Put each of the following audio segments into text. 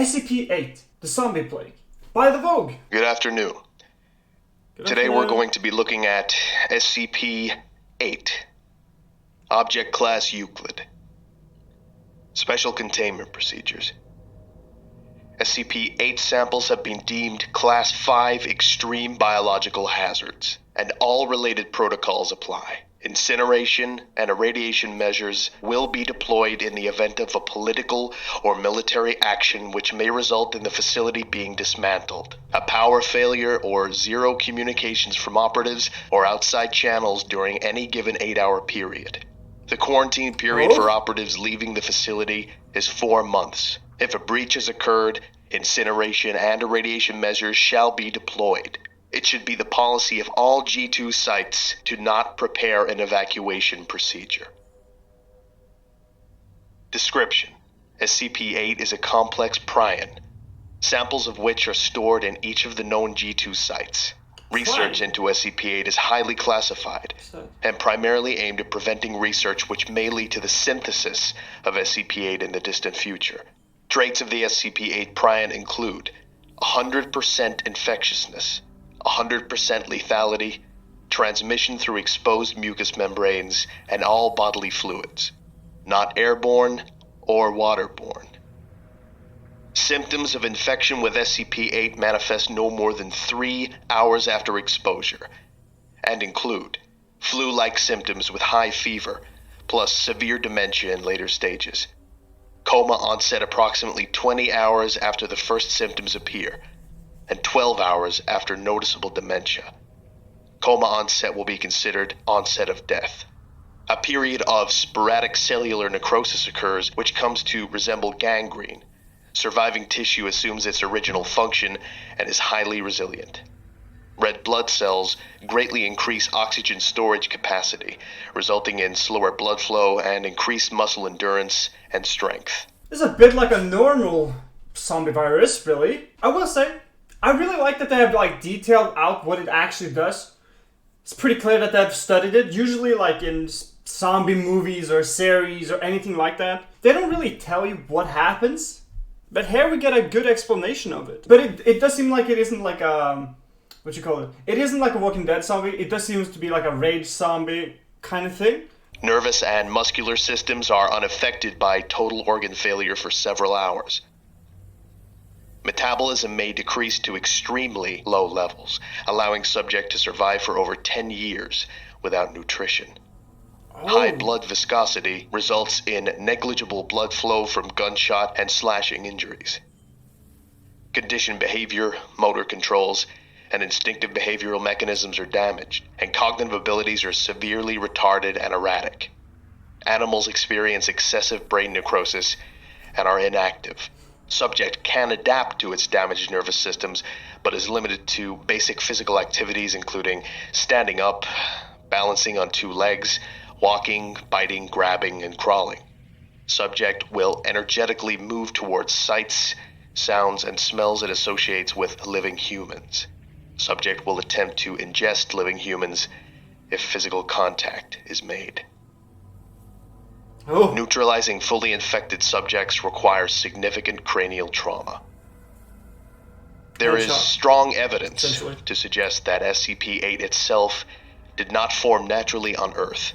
SCP-8, the Zombie Plague, by the Vogue. Good afternoon. Today we're going to be looking at SCP-8, Object Class Euclid. Special Containment Procedures. SCP-8 samples have been deemed Class 5 Extreme Biological Hazards, and all related protocols apply. Incineration and irradiation measures will be deployed in the event of a political or military action which may result in the facility being dismantled. A power failure or zero communications from operatives or outside channels during any given 8-hour period. The quarantine period for operatives leaving the facility is 4 months. If a breach has occurred, incineration and irradiation measures shall be deployed. It should be the policy of all G2 sites to not prepare an evacuation procedure. Description: SCP-8 is a complex prion, samples of which are stored in each of the known G2 sites. Research into SCP-8 is highly classified and primarily aimed at preventing research which may lead to the synthesis of SCP-8 in the distant future. Traits of the SCP-8 prion include 100% infectiousness, 100% lethality, transmission through exposed mucous membranes, and all bodily fluids, not airborne or waterborne. Symptoms of infection with SCP-8 manifest no more than 3 hours after exposure, and include flu-like symptoms with high fever, plus severe dementia in later stages. Coma onset approximately 20 hours after the first symptoms appear, and 12 hours after noticeable dementia. Coma onset will be considered onset of death. A period of sporadic cellular necrosis occurs, which comes to resemble gangrene. Surviving tissue assumes its original function and is highly resilient. Red blood cells greatly increase oxygen storage capacity, resulting in slower blood flow and increased muscle endurance and strength. This is a bit like a normal zombie virus, really. I will say, I really like that they have detailed out what it actually does. It's pretty clear that they've studied it. Usually in zombie movies or series or anything like that, they don't really tell you what happens. But here we get a good explanation of it. But it does seem like it isn't like a... It isn't like a Walking Dead zombie. It does seem to be like a rage zombie kind of thing. Nervous and muscular systems are unaffected by total organ failure for several hours. Metabolism may decrease to extremely low levels, allowing subject to survive for over 10 years without nutrition. High blood viscosity results in negligible blood flow from gunshot and slashing injuries. Conditioned behavior, motor controls, and instinctive behavioral mechanisms are damaged, and cognitive abilities are severely retarded and erratic. Animals experience excessive brain necrosis and are inactive. Subject can adapt to its damaged nervous systems, but is limited to basic physical activities including standing up, balancing on 2 legs, walking, biting, grabbing, and crawling. Subject will energetically move towards sights, sounds, and smells it associates with living humans. Subject will attempt to ingest living humans if physical contact is made. Neutralizing fully infected subjects requires significant cranial trauma. There is strong evidence to suggest that SCP-8 itself did not form naturally on Earth,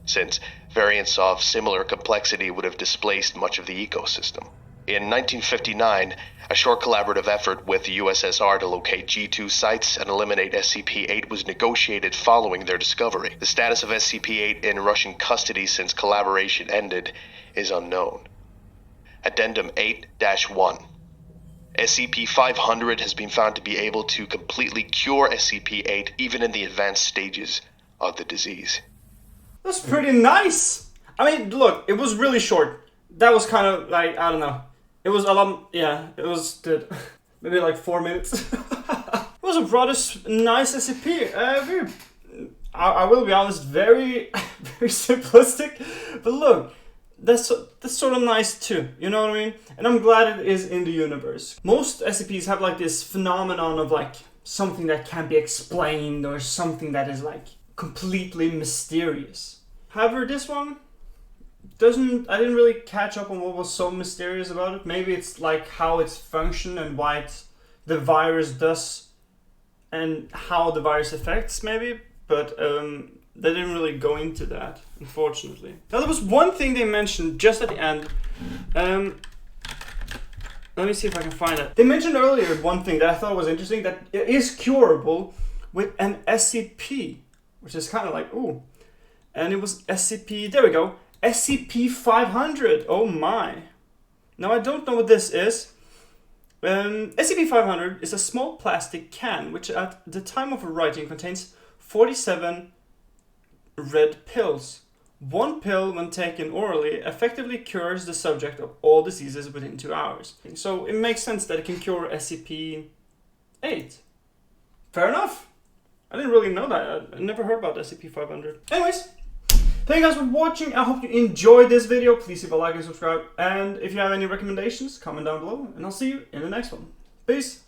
since variants of similar complexity would have displaced much of the ecosystem. In 1959, a short collaborative effort with the USSR to locate G2 sites and eliminate SCP-8 was negotiated following their discovery. The status of SCP-8 in Russian custody since collaboration ended is unknown. Addendum 8-1. SCP-500 has been found to be able to completely cure SCP-8 even in the advanced stages of the disease. That's pretty nice! I mean, look, it was really short. That was kind of I don't know. It was a lot, it was good. Maybe 4 minutes. It was a rather nice SCP. I will be honest, very, very simplistic. But look, that's sort of nice too. You know what I mean? And I'm glad it is in the universe. Most SCPs have this phenomenon of something that can't be explained or something that is completely mysterious. However, this one I didn't really catch up on what was so mysterious about it. Maybe it's like how it's function and why the virus does and how the virus affects maybe, but they didn't really go into that, unfortunately. Now there was one thing they mentioned just at the end. Let me see if I can find it. They mentioned earlier one thing that I thought was interesting, that it is curable with an SCP, which is kind of like, ooh. And it was SCP, there we go, SCP-500, oh my. Now I don't know what this is. SCP-500 is a small plastic can, which at the time of writing contains 47 red pills. One pill, when taken orally, effectively cures the subject of all diseases within 2 hours. So it makes sense that it can cure SCP-8. Fair enough. I didn't really know that. I never heard about SCP-500. Anyways, thank you guys for watching. I hope you enjoyed this video. Please leave a like and subscribe. And if you have any recommendations, comment down below. And I'll see you in the next one. Peace.